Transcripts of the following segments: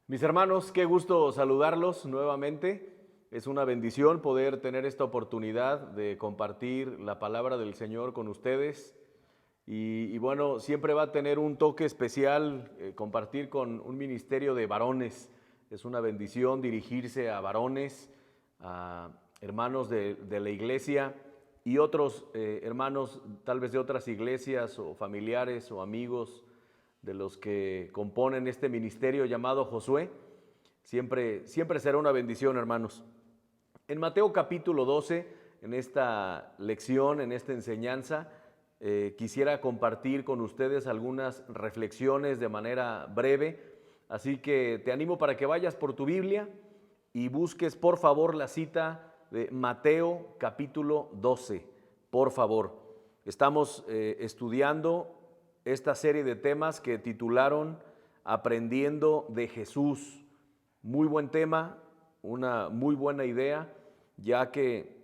Mis hermanos, qué gusto saludarlos nuevamente. Es una bendición poder tener esta oportunidad de compartir la palabra del Señor con ustedes. Y bueno, siempre va a tener un toque especial compartir con un ministerio de varones. Es una bendición dirigirse a varones, a hermanos de la iglesia y otros hermanos tal vez de otras iglesias o familiares o amigos de los que componen este ministerio llamado Josué. Siempre será una bendición, hermanos. En Mateo capítulo 12, en esta lección, en esta enseñanza, quisiera compartir con ustedes algunas reflexiones de manera breve. Así que te animo para que vayas por tu Biblia y busques por favor la cita de Mateo capítulo 12, por favor. Estamos estudiando esta serie de temas que titularon Aprendiendo de Jesús. Muy buen tema, una muy buena idea, ya que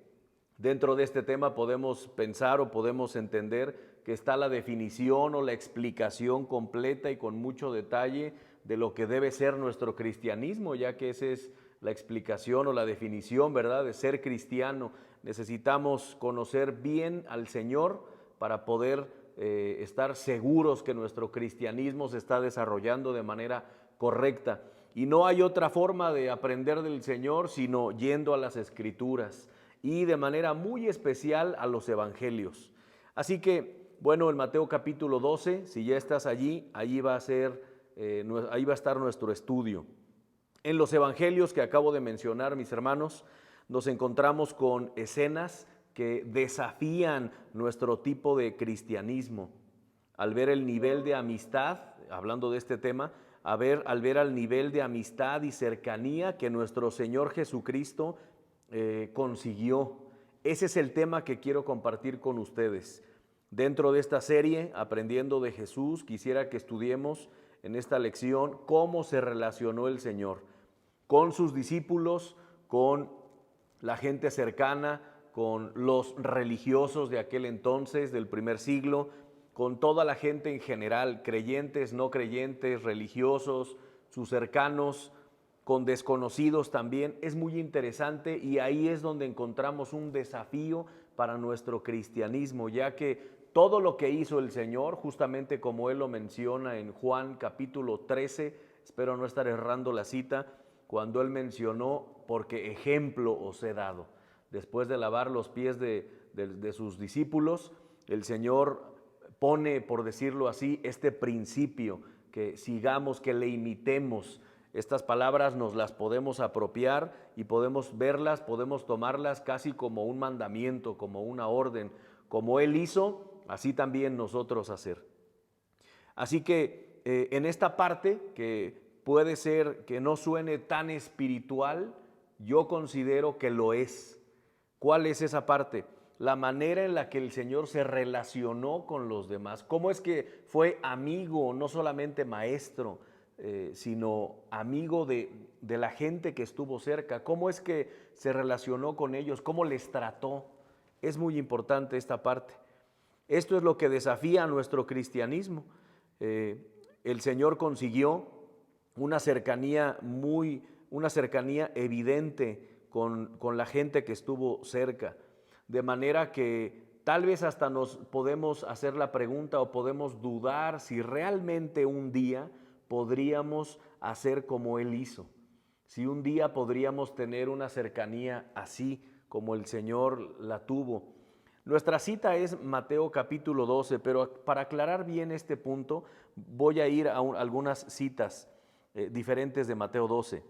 dentro de este tema podemos pensar o podemos entender que está la definición o la explicación completa y con mucho detalle de lo que debe ser nuestro cristianismo, ya que esa es la explicación o la definición, ¿verdad?, de ser cristiano. Necesitamos conocer bien al Señor para poder estar seguros que nuestro cristianismo se está desarrollando de manera correcta. Y no hay otra forma de aprender del Señor sino yendo a las Escrituras y de manera muy especial a los evangelios. Así que, bueno, en Mateo capítulo 12, si ya estás allí, ahí va a estar nuestro estudio. En los evangelios que acabo de mencionar, mis hermanos, nos encontramos con escenas que desafían nuestro tipo de cristianismo. Al ver el nivel de amistad, hablando de este tema, al ver al nivel de amistad y cercanía que nuestro Señor Jesucristo consiguió. Ese es el tema que quiero compartir con ustedes. Dentro de esta serie, Aprendiendo de Jesús, quisiera que estudiemos en esta lección cómo se relacionó el Señor con sus discípulos, con la gente cercana, con los religiosos de aquel entonces, del primer siglo, con toda la gente en general, creyentes, no creyentes, religiosos, sus cercanos, con desconocidos también. Es muy interesante y ahí es donde encontramos un desafío para nuestro cristianismo, ya que todo lo que hizo el Señor, justamente como Él lo menciona en Juan capítulo 13, espero no estar errando la cita, cuando Él mencionó, porque ejemplo os he dado. Después de lavar los pies de sus discípulos, el Señor pone, por decirlo así, este principio, que sigamos, que le imitemos. Estas palabras nos las podemos apropiar y podemos verlas, podemos tomarlas casi como un mandamiento, como una orden. Como Él hizo, así también nosotros hacer. Así que en esta parte, que puede ser que no suene tan espiritual, yo considero que lo es. ¿Cuál es esa parte? La manera en la que el Señor se relacionó con los demás. ¿Cómo es que fue amigo, no solamente maestro, sino amigo de la gente que estuvo cerca? ¿Cómo es que se relacionó con ellos? ¿Cómo les trató? Es muy importante esta parte. Esto es lo que desafía a nuestro cristianismo. El Señor consiguió una cercanía evidente con la gente que estuvo cerca, de manera que tal vez hasta nos podemos hacer la pregunta o podemos dudar si realmente un día podríamos hacer como Él hizo, si un día podríamos tener una cercanía así como el Señor la tuvo. Nuestra cita es Mateo capítulo 12, pero para aclarar bien este punto voy a ir a algunas citas diferentes de Mateo 12.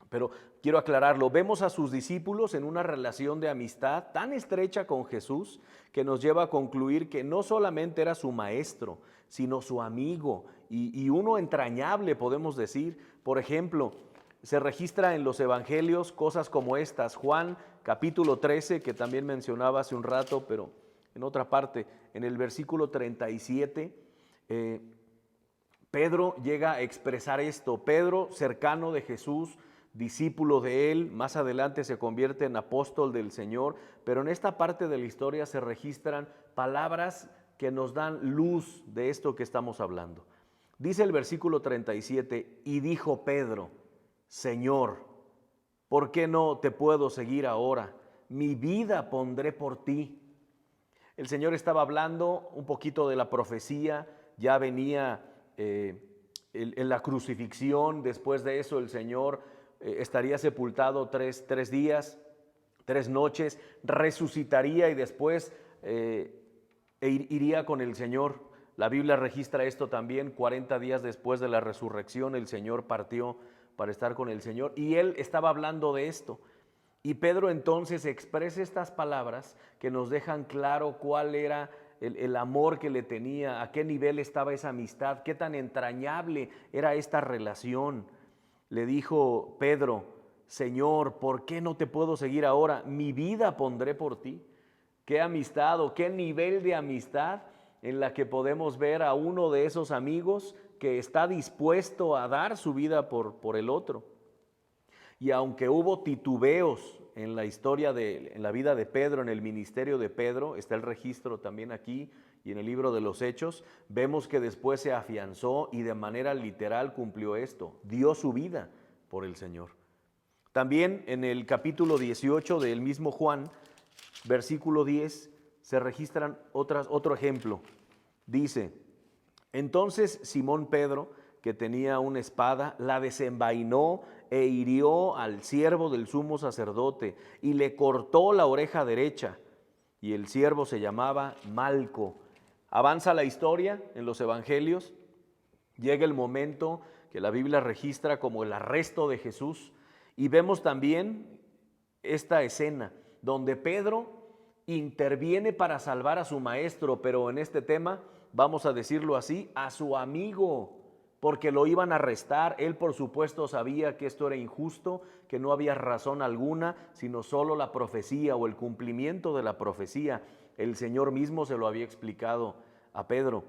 Pero quiero aclararlo, vemos a sus discípulos en una relación de amistad tan estrecha con Jesús que nos lleva a concluir que no solamente era su maestro, sino su amigo y uno entrañable, podemos decir. Por ejemplo, se registra en los evangelios cosas como estas. Juan capítulo 13, que también mencionaba hace un rato, pero en otra parte, en el versículo 37, Pedro llega a expresar esto. Pedro, cercano de Jesús, discípulo de él, más adelante se convierte en apóstol del Señor, pero en esta parte de la historia se registran palabras que nos dan luz de esto que estamos hablando. Dice el versículo 37, y dijo Pedro. Señor, ¿por qué no te puedo seguir ahora? Mi vida pondré por ti. El Señor estaba hablando un poquito de la profecía, ya venía en la crucifixión, después de eso el Señor estaría sepultado tres días, 3 noches, resucitaría y después iría con el Señor. La Biblia registra esto también, 40 días después de la resurrección el Señor partió para estar con el Señor y Él estaba hablando de esto. Y Pedro entonces expresa estas palabras que nos dejan claro cuál era el amor que le tenía, a qué nivel estaba esa amistad, qué tan entrañable era esta relación. Le dijo Pedro, Señor, ¿por qué no te puedo seguir ahora? Mi vida pondré por ti. Qué amistad o qué nivel de amistad en la que podemos ver a uno de esos amigos que está dispuesto a dar su vida por el otro. Y aunque hubo titubeos en la historia, en la vida de Pedro, en el ministerio de Pedro, está el registro también aquí y en el libro de los Hechos, vemos que después se afianzó y de manera literal cumplió esto, dio su vida por el Señor. También en el capítulo 18 del mismo Juan, versículo 10, se registran otro ejemplo. Dice, entonces Simón Pedro, que tenía una espada, la desenvainó e hirió al siervo del sumo sacerdote y le cortó la oreja derecha. Y el siervo se llamaba Malco. Avanza la historia en los evangelios. Llega el momento que la Biblia registra como el arresto de Jesús. Y vemos también esta escena donde Pedro interviene para salvar a su maestro, pero en este tema, vamos a decirlo así, a su amigo, porque lo iban a arrestar. Él por supuesto sabía que esto era injusto, que no había razón alguna, sino solo la profecía o el cumplimiento de la profecía. El Señor mismo se lo había explicado a Pedro.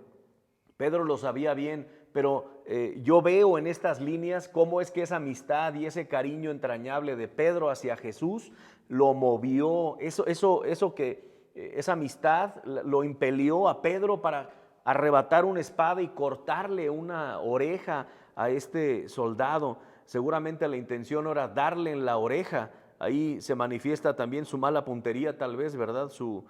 Pedro lo sabía bien, pero yo veo en estas líneas cómo es que esa amistad y ese cariño entrañable de Pedro hacia Jesús lo movió, esa amistad lo impelió a Pedro para arrebatar una espada y cortarle una oreja a este soldado. Seguramente la intención no era darle en la oreja, ahí se manifiesta también su mala puntería tal vez, ¿verdad? Su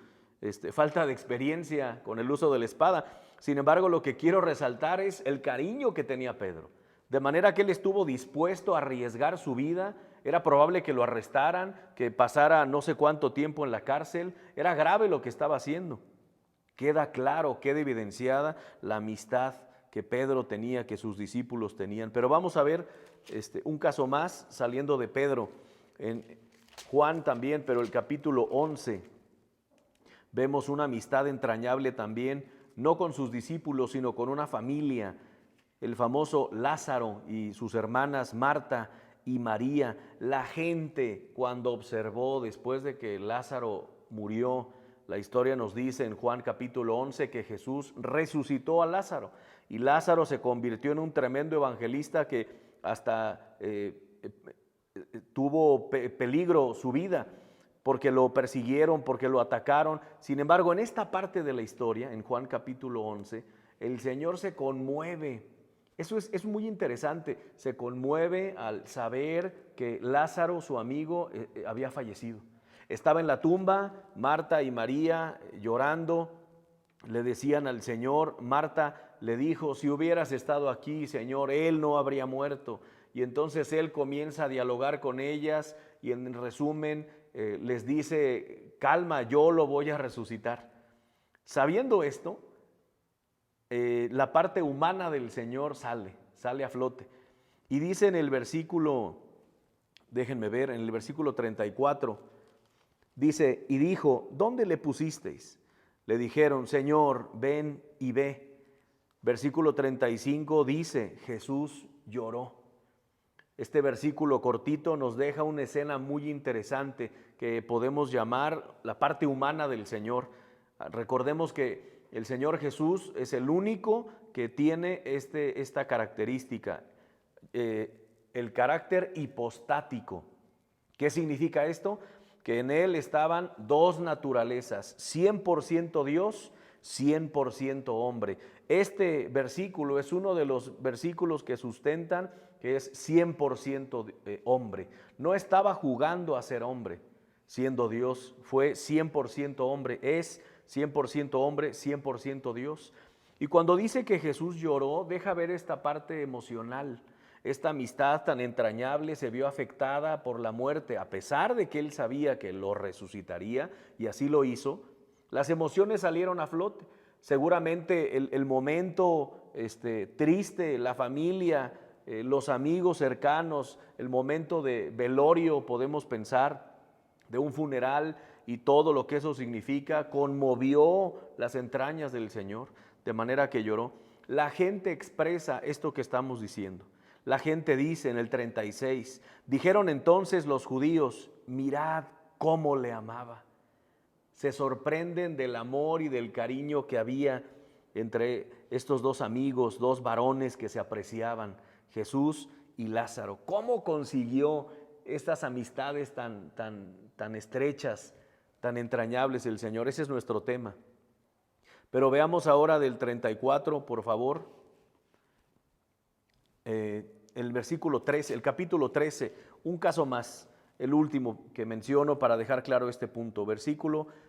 falta de experiencia con el uso de la espada. Sin embargo, lo que quiero resaltar es el cariño que tenía Pedro, de manera que él estuvo dispuesto a arriesgar su vida. Era probable que lo arrestaran, que pasara no sé cuánto tiempo en la cárcel. Era grave lo que estaba haciendo. Queda claro, queda evidenciada la amistad que Pedro tenía, que sus discípulos tenían. Pero vamos a ver un caso más saliendo de Pedro. En Juan también, pero el capítulo 11, vemos una amistad entrañable también, no con sus discípulos, sino con una familia. El famoso Lázaro y sus hermanas Marta y María. La gente, cuando observó después de que Lázaro murió, la historia nos dice en Juan capítulo 11 que Jesús resucitó a Lázaro y Lázaro se convirtió en un tremendo evangelista que hasta tuvo peligro su vida porque lo persiguieron, porque lo atacaron. Sin embargo, en esta parte de la historia, en Juan capítulo 11, el Señor se conmueve. Eso es muy interesante, se conmueve al saber que Lázaro, su amigo, había fallecido. Estaba en la tumba, Marta y María llorando, le decían al Señor, Marta le dijo, si hubieras estado aquí, Señor, él no habría muerto. Y entonces él comienza a dialogar con ellas y en resumen les dice, calma, yo lo voy a resucitar. Sabiendo esto, la parte humana del Señor sale a flote. Y dice en el versículo, déjenme ver, en el versículo 34, dice, y dijo, ¿dónde le pusisteis? Le dijeron, Señor, ven y ve. Versículo 35 dice, Jesús lloró. Este versículo cortito nos deja una escena muy interesante que podemos llamar la parte humana del Señor. Recordemos que el Señor Jesús es el único que tiene esta característica, el carácter hipostático. ¿Qué significa esto? Que en Él estaban dos naturalezas, 100% Dios, 100% hombre. Este versículo es uno de los versículos que sustentan que es 100% hombre. No estaba jugando a ser hombre, siendo Dios, fue 100% hombre, es 100% hombre, 100% Dios. Y cuando dice que Jesús lloró, deja ver esta parte emocional. Esta amistad tan entrañable se vio afectada por la muerte, a pesar de que él sabía que lo resucitaría, y así lo hizo. Las emociones salieron a flote. Seguramente el momento triste, la familia, los amigos cercanos, el momento de velorio, podemos pensar, de un funeral y todo lo que eso significa, conmovió las entrañas del Señor, de manera que lloró. La gente expresa esto que estamos diciendo. La gente dice en el 36, dijeron entonces los judíos, mirad cómo le amaba. Se sorprenden del amor y del cariño que había entre estos dos amigos, dos varones que se apreciaban, Jesús y Lázaro. ¿Cómo consiguió estas amistades tan estrechas, tan entrañables el Señor? Ese es nuestro tema. Pero veamos ahora del 34, por favor, el versículo 13, el capítulo 13, un caso más, el último que menciono para dejar claro este punto.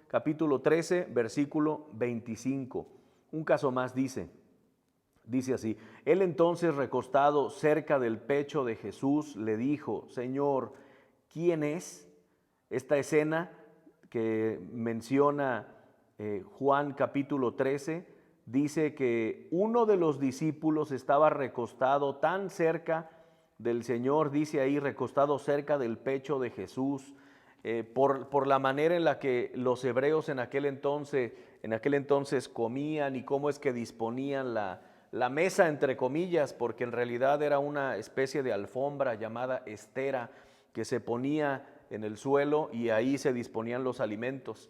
Capítulo 13, versículo 25. Un caso más dice así: él entonces, recostado cerca del pecho de Jesús, le dijo, Señor, ¿quién es? Esta escena que menciona Juan capítulo 13, dice que uno de los discípulos estaba recostado tan cerca del Señor, dice ahí, recostado cerca del pecho de Jesús, por la manera en la que los hebreos en aquel entonces comían y cómo es que disponían la mesa, entre comillas, porque en realidad era una especie de alfombra llamada estera que se ponía en el suelo y ahí se disponían los alimentos.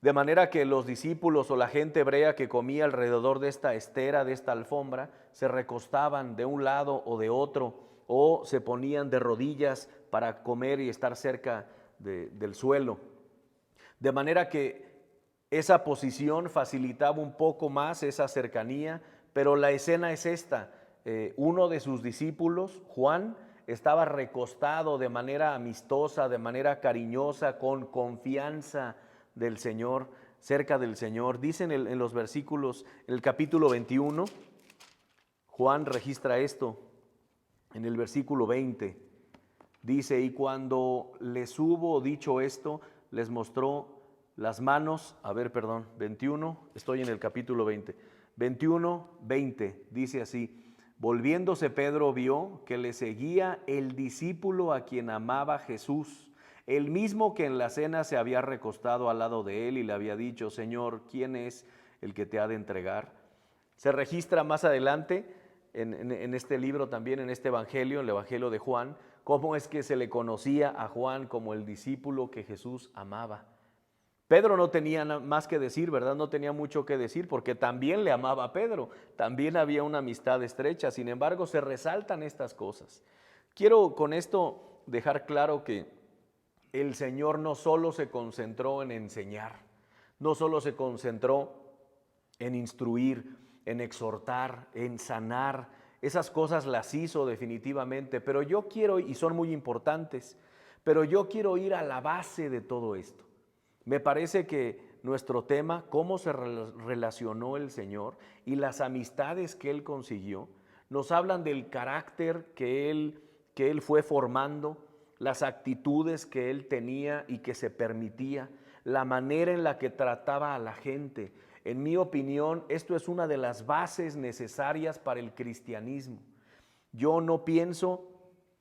De manera que los discípulos o la gente hebrea que comía alrededor de esta estera, de esta alfombra, se recostaban de un lado o de otro, o se ponían de rodillas para comer y estar cerca del suelo. De manera que esa posición facilitaba un poco más esa cercanía, pero la escena es esta. Uno de sus discípulos, Juan, estaba recostado de manera amistosa, de manera cariñosa, con confianza del Señor, cerca del Señor. Dicen en los versículos, en el capítulo 21, Juan registra esto, en el versículo 20, dice, y cuando les hubo dicho esto, les mostró las manos, 21, estoy en el capítulo 20, 21, 20, dice así, volviéndose Pedro vio que le seguía el discípulo a quien amaba Jesús, el mismo que en la cena se había recostado al lado de él y le había dicho, Señor, ¿quién es el que te ha de entregar? Se registra más adelante en este libro también, en este evangelio, el evangelio de Juan, cómo es que se le conocía a Juan como el discípulo que Jesús amaba. Pedro no tenía más que decir, ¿verdad? No tenía mucho que decir porque también le amaba a Pedro, también había una amistad estrecha, sin embargo se resaltan estas cosas. Quiero con esto dejar claro que el Señor no solo se concentró en enseñar, no solo se concentró en instruir, en exhortar, en sanar, esas cosas las hizo definitivamente, pero yo quiero, y son muy importantes, pero yo quiero ir a la base de todo esto. Me parece que nuestro tema, cómo se relacionó el Señor y las amistades que Él consiguió, nos hablan del carácter que Él fue formando, las actitudes que Él tenía y que se permitía, la manera en la que trataba a la gente. En mi opinión, esto es una de las bases necesarias para el cristianismo. Yo no pienso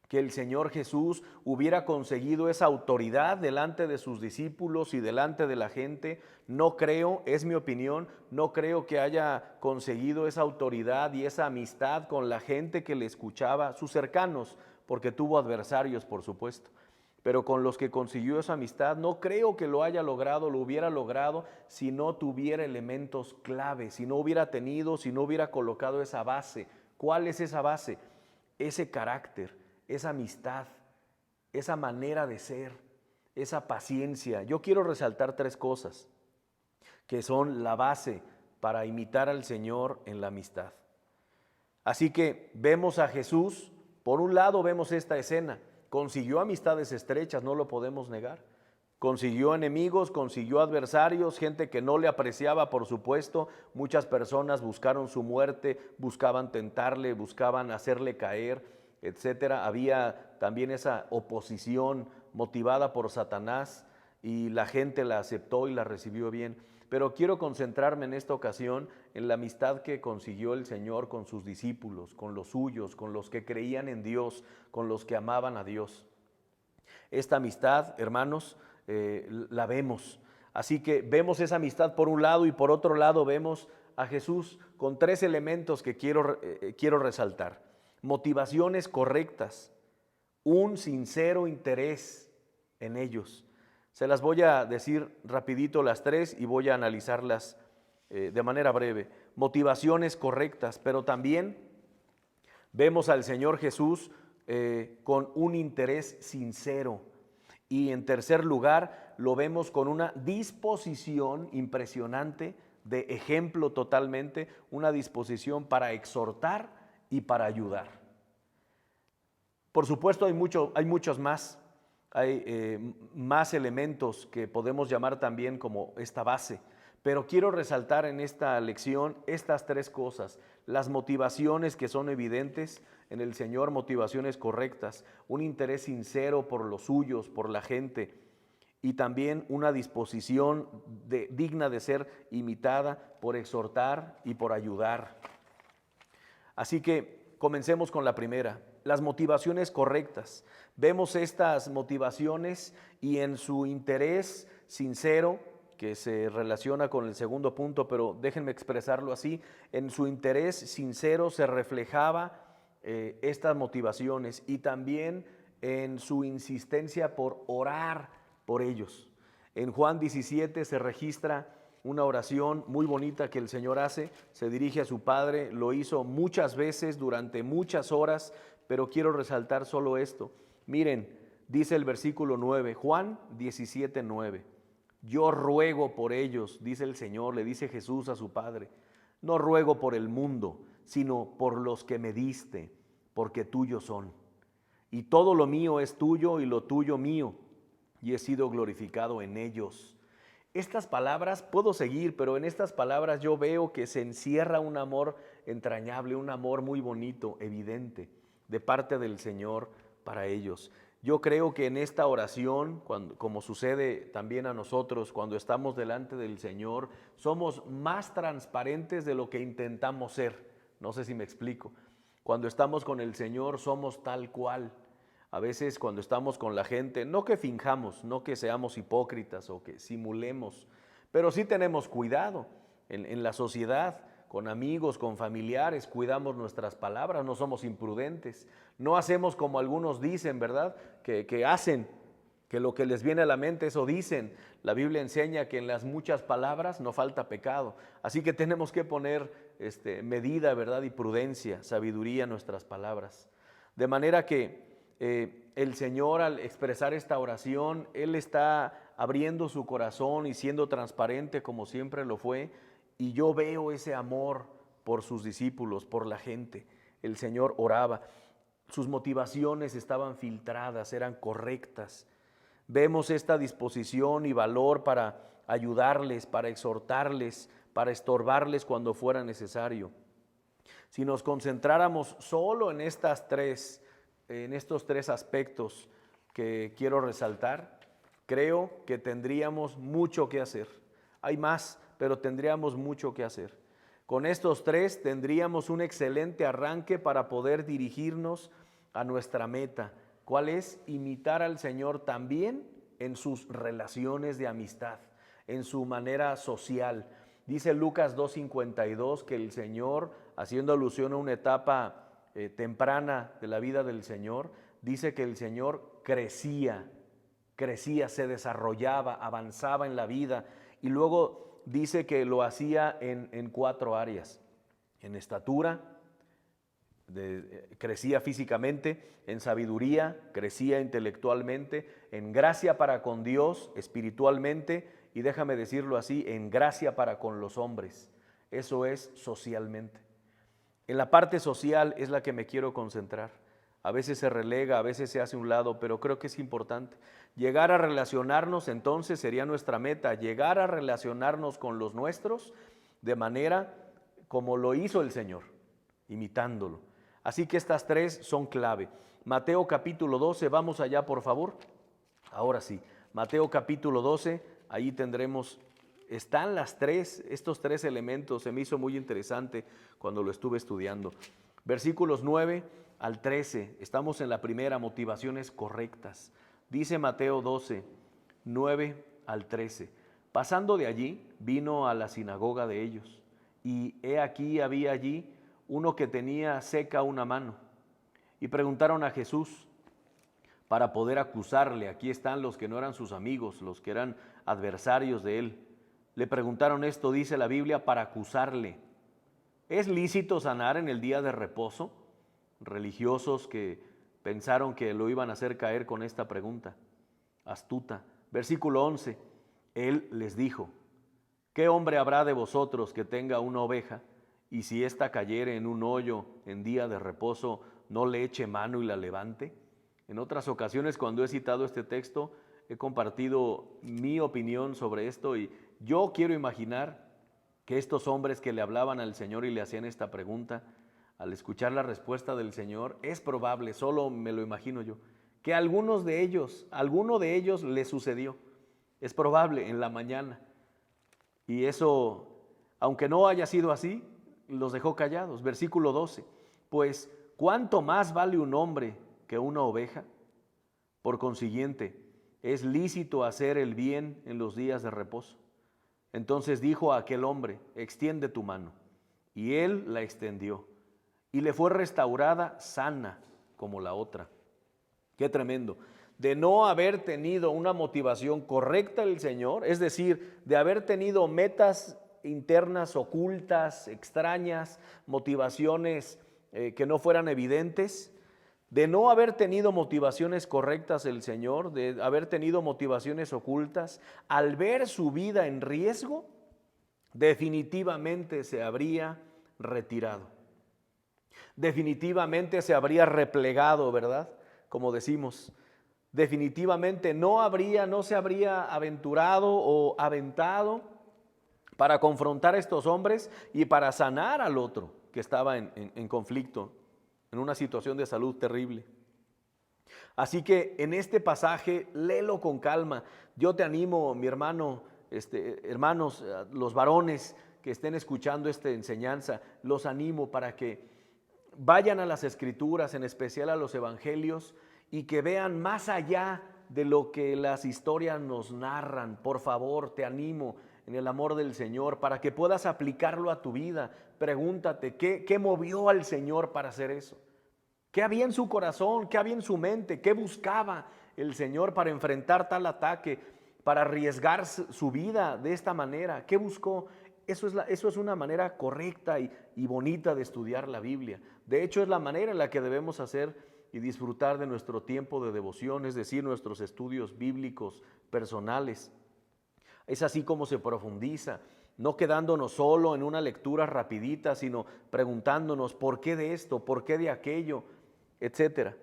que el Señor Jesús hubiera conseguido esa autoridad delante de sus discípulos y delante de la gente. No creo, es mi opinión, no creo que haya conseguido esa autoridad y esa amistad con la gente que le escuchaba, sus cercanos, porque tuvo adversarios, por supuesto. Pero con los que consiguió esa amistad, no creo que lo hubiera logrado si no tuviera elementos clave, si no hubiera colocado esa base. ¿Cuál es esa base? Ese carácter, esa amistad, esa manera de ser, esa paciencia. Yo quiero resaltar 3 cosas que son la base para imitar al Señor en la amistad. Así que vemos a Jesús Por un lado vemos esta escena, consiguió amistades estrechas, no lo podemos negar. Consiguió enemigos, consiguió adversarios, gente que no le apreciaba, por supuesto. Muchas personas buscaron su muerte, buscaban tentarle, buscaban hacerle caer, etcétera. Había también esa oposición motivada por Satanás y la gente la aceptó y la recibió bien. Pero quiero concentrarme en esta ocasión en la amistad que consiguió el Señor con sus discípulos, con los suyos, con los que creían en Dios, con los que amaban a Dios. Esta amistad, hermanos, la vemos. Así que vemos esa amistad por un lado y por otro lado vemos a Jesús con tres elementos que quiero resaltar. Motivaciones correctas, un sincero interés en ellos. Se las voy a decir rapidito las tres y voy a analizarlas de manera breve. Motivaciones correctas, pero también vemos al Señor Jesús con un interés sincero. Y en tercer lugar, lo vemos con una disposición impresionante, de ejemplo totalmente, una disposición para exhortar y para ayudar. Por supuesto, hay muchos más. Hay más elementos que podemos llamar también como esta base, pero quiero resaltar en esta lección estas tres cosas: las motivaciones que son evidentes en el Señor, motivaciones correctas, un interés sincero por los suyos, por la gente, y también una disposición digna de ser imitada por exhortar y por ayudar. Así que comencemos con la primera, las motivaciones correctas. Vemos estas motivaciones y en su interés sincero, que se relaciona con el segundo punto, pero déjenme expresarlo así, en su interés sincero se reflejaba estas motivaciones y también en su insistencia por orar por ellos. En Juan 17 se registra una oración muy bonita que el Señor hace, se dirige a su Padre, lo hizo muchas veces durante muchas horas, pero quiero resaltar solo esto. Miren, dice el versículo 9, Juan 17, 9. Yo ruego por ellos, dice el Señor, le dice Jesús a su Padre. No ruego por el mundo, sino por los que me diste, porque tuyos son. Y todo lo mío es tuyo y lo tuyo mío, y he sido glorificado en ellos. Estas palabras, puedo seguir, pero en estas palabras yo veo que se encierra un amor entrañable, un amor muy bonito, evidente, de parte del Señor para ellos. Yo creo que en esta oración, como sucede también a nosotros cuando estamos delante del Señor, somos más transparentes de lo que intentamos ser. No sé si me explico. Cuando estamos con el Señor somos tal cual. A veces cuando estamos con la gente, no que finjamos, no que seamos hipócritas o que simulemos, pero sí tenemos cuidado en la sociedad, con amigos, con familiares, cuidamos nuestras palabras, no somos imprudentes, no hacemos como algunos dicen, ¿verdad? Que hacen, que lo que les viene a la mente eso dicen. La Biblia enseña que en las muchas palabras no falta pecado, así que tenemos que poner medida, ¿verdad? Y prudencia, sabiduría en nuestras palabras. De manera que el Señor, al expresar esta oración, Él está abriendo su corazón y siendo transparente como siempre lo fue, y yo veo ese amor por sus discípulos, por la gente. El Señor oraba, sus motivaciones estaban filtradas, eran correctas. Vemos esta disposición y valor para ayudarles, para exhortarles, para estorbarles cuando fuera necesario. Si nos concentráramos solo en estos tres aspectos que quiero resaltar, creo que tendríamos mucho que hacer. Hay más, pero tendríamos mucho que hacer. Con estos tres tendríamos un excelente arranque para poder dirigirnos a nuestra meta. ¿Cuál es? Imitar al Señor también en sus relaciones de amistad, en su manera social. Dice Lucas 2:52 que el Señor, haciendo alusión a una etapa temprana de la vida del Señor, dice que el Señor crecía, se desarrollaba, avanzaba en la vida, y luego dice que lo hacía en cuatro áreas: en estatura, crecía físicamente; en sabiduría, crecía intelectualmente; en gracia para con Dios, espiritualmente; y déjame decirlo así, en gracia para con los hombres. Eso es socialmente. En la parte social es la que me quiero concentrar. a veces se relega, a veces se hace a un lado, pero creo que es importante. Llegar a relacionarnos entonces sería nuestra meta, llegar a relacionarnos con los nuestros de manera como lo hizo el Señor, imitándolo. Así que estas tres son clave. Mateo capítulo 12, vamos allá por favor. Ahora sí, Mateo capítulo 12, ahí tendremos, están estos tres elementos, se me hizo muy interesante cuando lo estuve estudiando. Versículos 9 al 13, estamos en la primera, motivaciones correctas. Dice Mateo 12, 9 al 13, pasando de allí, vino a la sinagoga de ellos, y he aquí había allí uno que tenía seca una mano, y preguntaron a Jesús para poder acusarle. Aquí están los que no eran sus amigos, los que eran adversarios de él. Le preguntaron esto, dice la Biblia, para acusarle. ¿Es lícito sanar en el día de reposo? Religiosos que pensaron que lo iban a hacer caer con esta pregunta astuta. Versículo 11, él les dijo, ¿qué hombre habrá de vosotros que tenga una oveja y si ésta cayere en un hoyo en día de reposo, no le eche mano y la levante? En otras ocasiones, cuando he citado este texto, he compartido mi opinión sobre esto y yo quiero imaginar que estos hombres que le hablaban al Señor y le hacían esta pregunta, al escuchar la respuesta del Señor, es probable, solo me lo imagino yo, que alguno de ellos le sucedió. Es probable en la mañana. Y eso, aunque no haya sido así, los dejó callados. Versículo 12, pues, ¿cuánto más vale un hombre que una oveja? Por consiguiente, es lícito hacer el bien en los días de reposo. Entonces dijo a aquel hombre, extiende tu mano. Y él la extendió, y le fue restaurada sana como la otra. Qué tremendo. De no haber tenido una motivación correcta el Señor, es decir, de haber tenido metas internas ocultas, extrañas, motivaciones que no fueran evidentes, de no haber tenido motivaciones correctas el Señor, de haber tenido motivaciones ocultas, al ver su vida en riesgo, definitivamente se habría retirado. Definitivamente se habría replegado, ¿verdad? Como decimos, definitivamente no se habría aventurado o aventado para confrontar a estos hombres y para sanar al otro que estaba en conflicto, en una situación de salud terrible. Así que en este pasaje, léelo con calma. Yo te animo, mi hermano, hermanos, los varones que estén escuchando esta enseñanza, los animo para que vayan a las Escrituras, en especial a los Evangelios, y que vean más allá de lo que las historias nos narran. Por favor, te animo en el amor del Señor para que puedas aplicarlo a tu vida. Pregúntate, ¿qué movió al Señor para hacer eso? ¿Qué había en su corazón? ¿Qué había en su mente? ¿Qué buscaba el Señor para enfrentar tal ataque? Para arriesgar su vida de esta manera. ¿Qué buscó? Eso es una manera correcta y bonita de estudiar la Biblia. De hecho, es la manera en la que debemos hacer y disfrutar de nuestro tiempo de devoción, es decir, nuestros estudios bíblicos personales. Es así como se profundiza, no quedándonos solo en una lectura rapidita, sino preguntándonos por qué de esto, por qué de aquello, etcétera.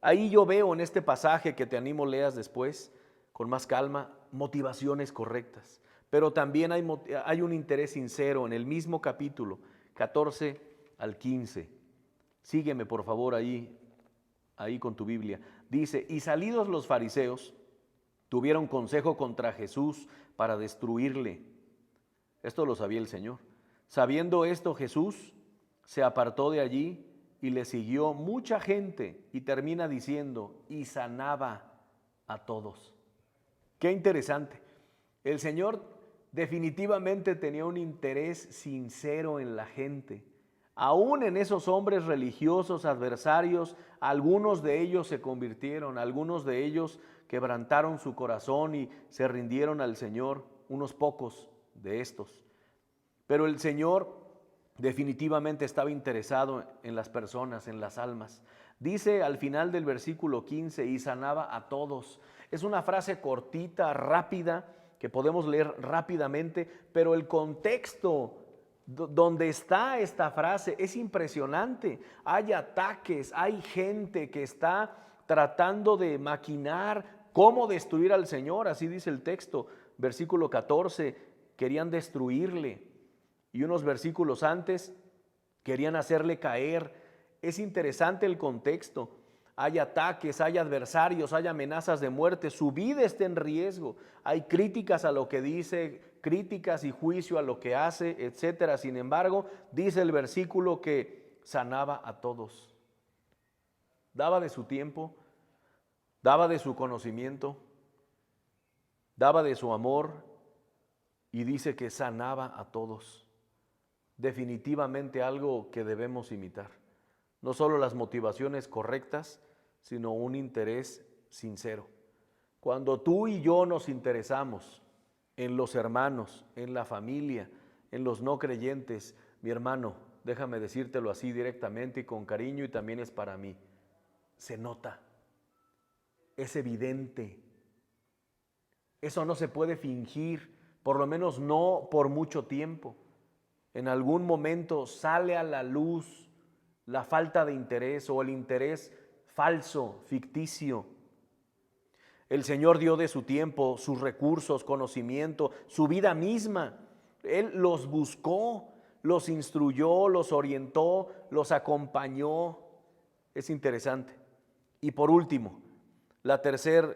Ahí yo veo en este pasaje, que te animo leas después con más calma, motivaciones correctas. Pero también hay un interés sincero en el mismo capítulo, 14 al 15. Sígueme por favor ahí con tu Biblia. Dice, y salidos los fariseos, tuvieron consejo contra Jesús para destruirle. Esto lo sabía el Señor. Sabiendo esto, Jesús se apartó de allí y le siguió mucha gente, y termina diciendo, y sanaba a todos. Qué interesante. El Señor definitivamente tenía un interés sincero en la gente. Aún en esos hombres religiosos adversarios, algunos de ellos se convirtieron, algunos de ellos quebrantaron su corazón y se rindieron al Señor, unos pocos de estos. Pero el Señor definitivamente estaba interesado en las personas, en las almas. Dice al final del versículo 15, y sanaba a todos. Es una frase cortita, rápida, que podemos leer rápidamente, pero el contexto Donde está esta frase es impresionante. Hay ataques, hay gente que está tratando de maquinar cómo destruir al Señor, así dice el texto, versículo 14, querían destruirle y unos versículos antes querían hacerle caer. Es interesante el contexto. Hay ataques, hay adversarios, hay amenazas de muerte, su vida está en riesgo, hay críticas a lo que dice, críticas y juicio a lo que hace, etcétera. Sin embargo, dice el versículo que sanaba a todos. Daba de su tiempo, daba de su conocimiento, daba de su amor y dice que sanaba a todos. Definitivamente algo que debemos imitar. No solo las motivaciones correctas, sino un interés sincero. Cuando tú y yo nos interesamos en los hermanos, en la familia, en los no creyentes, mi hermano, déjame decírtelo así directamente y con cariño, y también es para mí, se nota, es evidente. Eso no se puede fingir, por lo menos no por mucho tiempo. En algún momento sale a la luz la falta de interés o el interés falso, ficticio. El Señor dio de su tiempo, sus recursos, conocimiento, su vida misma. Él los buscó, los instruyó, los orientó, los acompañó. Es interesante. Y por último, la tercera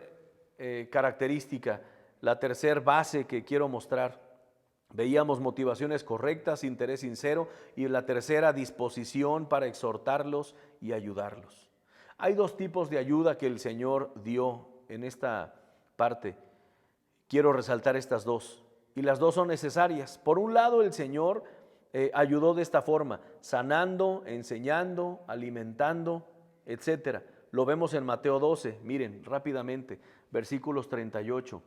característica, la tercera base que quiero mostrar. Veíamos motivaciones correctas, interés sincero, y la tercera, disposición para exhortarlos y ayudarlos. Hay dos tipos de ayuda que el Señor dio en esta parte. Quiero resaltar estas dos, y las dos son necesarias. Por un lado, el Señor ayudó de esta forma, sanando, enseñando, alimentando, etcétera. Lo vemos en Mateo 12, miren rápidamente, versículos 38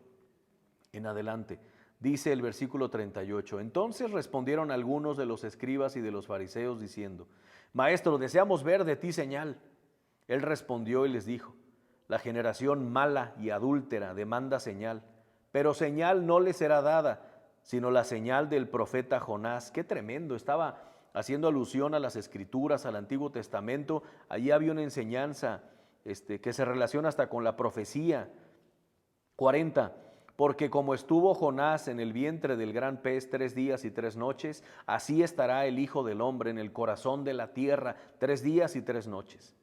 en adelante. Dice el versículo 38, entonces respondieron algunos de los escribas y de los fariseos diciendo, Maestro, deseamos ver de ti señal. Él respondió y les dijo, la generación mala y adúltera demanda señal, pero señal no le será dada, sino la señal del profeta Jonás. Qué tremendo, estaba haciendo alusión a las Escrituras, al Antiguo Testamento. Allí había una enseñanza que se relaciona hasta con la profecía. 40. Porque como estuvo Jonás en el vientre del gran pez 3 días y 3 noches, así estará el Hijo del Hombre en el corazón de la tierra 3 días y 3 noches.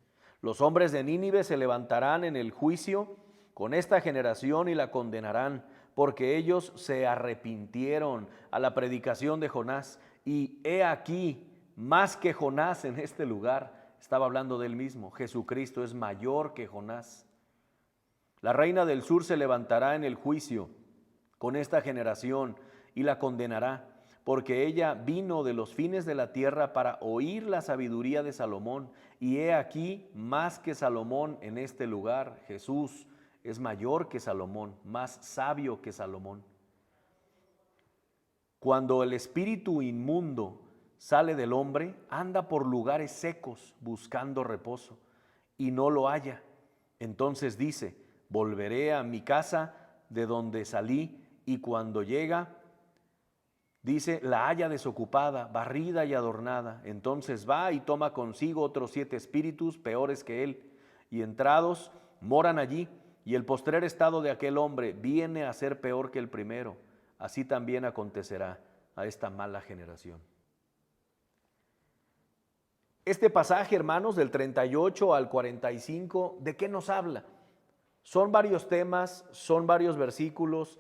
Los hombres de Nínive se levantarán en el juicio con esta generación y la condenarán, porque ellos se arrepintieron a la predicación de Jonás. Y he aquí, más que Jonás en este lugar, estaba hablando de él mismo, Jesucristo es mayor que Jonás. La reina del sur se levantará en el juicio con esta generación y la condenará, porque ella vino de los fines de la tierra para oír la sabiduría de Salomón, y he aquí más que Salomón en este lugar. Jesús es mayor que Salomón, más sabio que Salomón. Cuando el espíritu inmundo sale del hombre, anda por lugares secos buscando reposo, y no lo halla. Entonces dice, volveré a mi casa de donde salí, y cuando llega, dice, la halla desocupada, barrida y adornada. Entonces va y toma consigo otros 7 espíritus peores que él, y entrados moran allí, y el postrer estado de aquel hombre viene a ser peor que el primero. Así también acontecerá a esta mala generación. Este pasaje, hermanos, del 38 al 45, ¿de qué nos habla? Son varios temas, son varios versículos,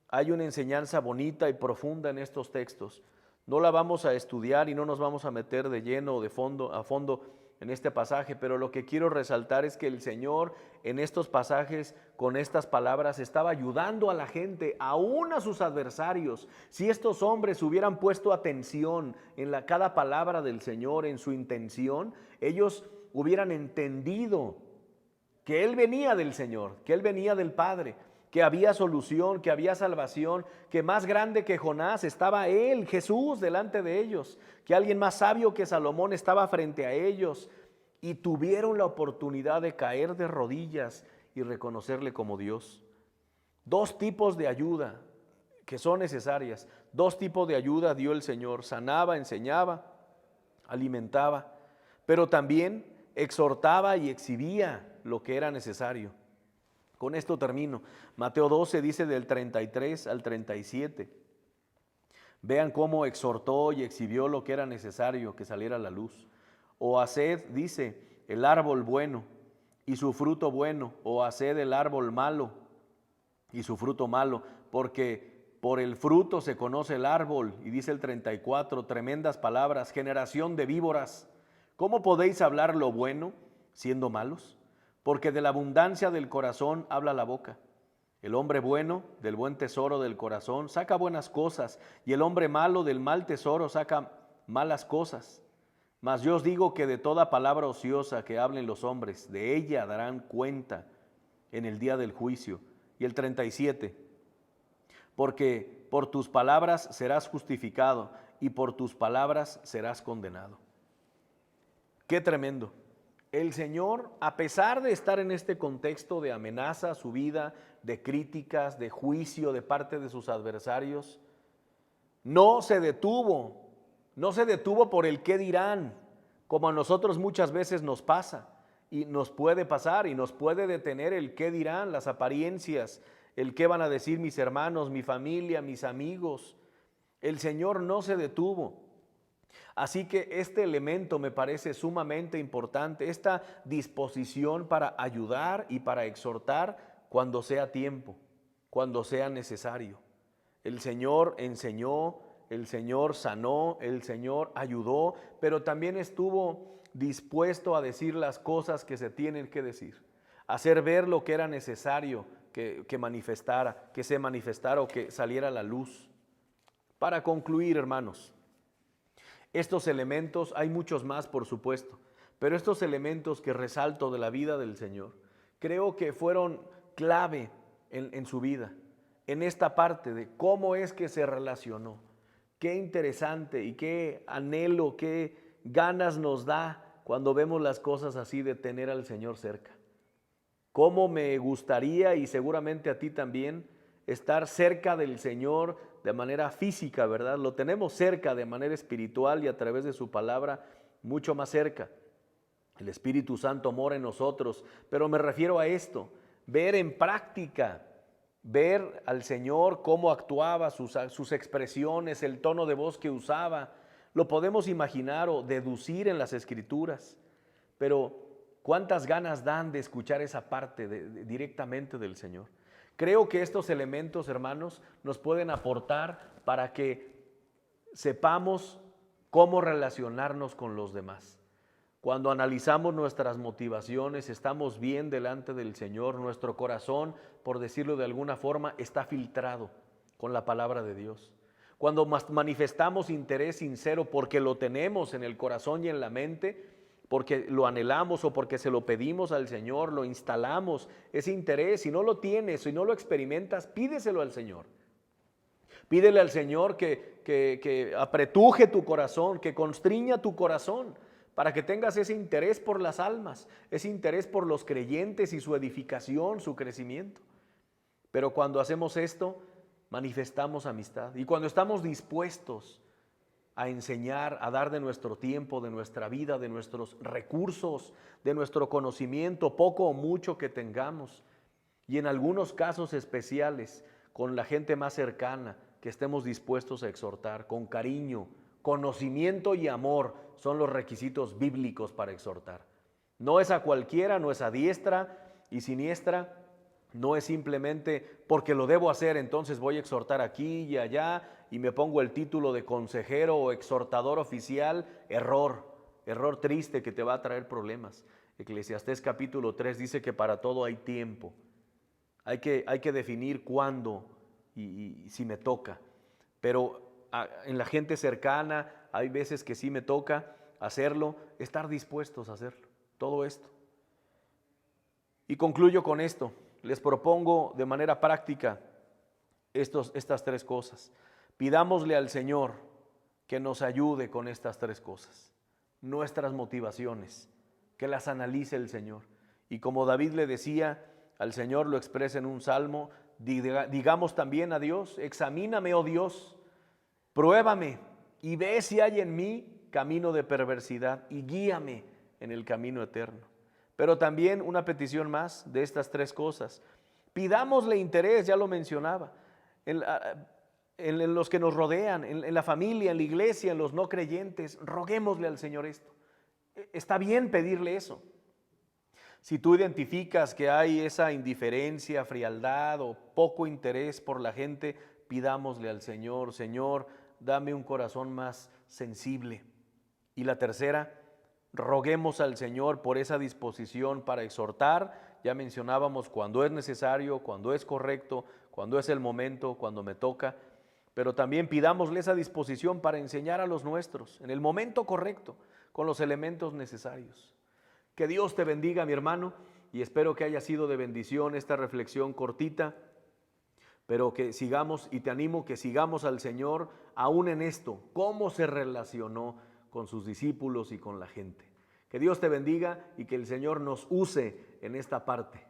hay una enseñanza bonita y profunda en estos textos. No la vamos a estudiar y no nos vamos a meter de lleno o a fondo en este pasaje, pero lo que quiero resaltar es que el Señor en estos pasajes, con estas palabras, estaba ayudando a la gente, aún a sus adversarios. Si estos hombres hubieran puesto atención en cada palabra del Señor, en su intención, ellos hubieran entendido que Él venía del Señor, que Él venía del Padre, que había solución, que había salvación, que más grande que Jonás estaba Él, Jesús, delante de ellos, que alguien más sabio que Salomón estaba frente a ellos, y tuvieron la oportunidad de caer de rodillas y reconocerle como Dios. Dos tipos de ayuda que son necesarias. Dos tipos de ayuda dio el Señor: sanaba, enseñaba, alimentaba, pero también exhortaba y exhibía lo que era necesario. Con esto termino. Mateo 12 dice del 33 al 37. Vean cómo exhortó y exhibió lo que era necesario que saliera a la luz. O haced, dice, el árbol bueno y su fruto bueno, o haced el árbol malo y su fruto malo, porque por el fruto se conoce el árbol. Y dice el 34, tremendas palabras: generación de víboras, ¿cómo podéis hablar lo bueno siendo malos? Porque de la abundancia del corazón habla la boca. El hombre bueno del buen tesoro del corazón saca buenas cosas, y el hombre malo del mal tesoro saca malas cosas. Mas yo os digo que de toda palabra ociosa que hablen los hombres, de ella darán cuenta en el día del juicio. Y el 37, porque por tus palabras serás justificado y por tus palabras serás condenado. Qué tremendo. El Señor, a pesar de estar en este contexto de amenaza a su vida, de críticas, de juicio de parte de sus adversarios, no se detuvo por el qué dirán, como a nosotros muchas veces nos pasa y nos puede pasar y nos puede detener el qué dirán, las apariencias, el qué van a decir mis hermanos, mi familia, mis amigos. El Señor no se detuvo. Así que este elemento me parece sumamente importante, esta disposición para ayudar y para exhortar cuando sea tiempo, cuando sea necesario. El Señor enseñó, el Señor sanó, el Señor ayudó, pero también estuvo dispuesto a decir las cosas que se tienen que decir, hacer ver lo que era necesario que se manifestara o que saliera a la luz. Para concluir, hermanos, estos elementos, hay muchos más por supuesto, pero estos elementos que resalto de la vida del Señor, creo que fueron clave en su vida, en esta parte de cómo es que se relacionó. Qué interesante y qué anhelo, qué ganas nos da cuando vemos las cosas así de tener al Señor cerca. Cómo me gustaría, y seguramente a ti también, estar cerca del Señor de manera física, ¿verdad? Lo tenemos cerca de manera espiritual y a través de su palabra mucho más cerca. El Espíritu Santo mora en nosotros, pero me refiero a esto, ver en práctica, ver al Señor cómo actuaba, sus expresiones, el tono de voz que usaba. Lo podemos imaginar o deducir en las Escrituras, pero ¿cuántas ganas dan de escuchar esa parte directamente del Señor? Creo que estos elementos, hermanos, nos pueden aportar para que sepamos cómo relacionarnos con los demás. Cuando analizamos nuestras motivaciones, estamos bien delante del Señor, nuestro corazón, por decirlo de alguna forma, está filtrado con la palabra de Dios. Cuando manifestamos interés sincero porque lo tenemos en el corazón y en la mente, porque lo anhelamos o porque se lo pedimos al Señor, lo instalamos, ese interés. Si no lo tienes, si no lo experimentas, pídeselo al Señor. Pídele al Señor que apretuje tu corazón, que constriña tu corazón, para que tengas ese interés por las almas, ese interés por los creyentes y su edificación, su crecimiento. Pero cuando hacemos esto, manifestamos amistad. Y cuando estamos dispuestos a enseñar, a dar de nuestro tiempo, de nuestra vida, de nuestros recursos, de nuestro conocimiento, poco o mucho que tengamos, y en algunos casos especiales, con la gente más cercana, que estemos dispuestos a exhortar, con cariño, conocimiento y amor, son los requisitos bíblicos para exhortar. No es a cualquiera, no es a diestra y siniestra, no es simplemente porque lo debo hacer, entonces voy a exhortar aquí y allá y me pongo el título de consejero o exhortador oficial. Error triste que te va a traer problemas. Eclesiastés capítulo 3 dice que para todo hay tiempo. Hay que definir cuándo y si me toca. Pero en la gente cercana hay veces que sí me toca hacerlo, estar dispuestos a hacerlo. Todo esto. Y concluyo con esto. Les propongo de manera práctica estas tres cosas. Pidámosle al Señor que nos ayude con estas tres cosas. Nuestras motivaciones, que las analice el Señor. Y como David le decía, al Señor lo expresa en un salmo, digamos también a Dios: examíname, oh Dios, pruébame y ve si hay en mí camino de perversidad y guíame en el camino eterno. Pero también una petición más de estas tres cosas: pidámosle interés, ya lo mencionaba, en los que nos rodean, en la familia, en la iglesia, en los no creyentes. Roguémosle al Señor esto. Está bien pedirle eso. Si tú identificas que hay esa indiferencia, frialdad o poco interés por la gente, pidámosle al Señor: Señor, dame un corazón más sensible. Y la tercera, roguemos al Señor por esa disposición para exhortar. Ya mencionábamos cuando es necesario, cuando es correcto, cuando es el momento, cuando me toca. Pero también pidámosle esa disposición para enseñar a los nuestros en el momento correcto, con los elementos necesarios. Que Dios te bendiga, mi hermano, y espero que haya sido de bendición esta reflexión cortita, pero que sigamos, y te animo que sigamos al Señor aún en esto, cómo se relacionó con sus discípulos y con la gente. Que Dios te bendiga y que el Señor nos use en esta parte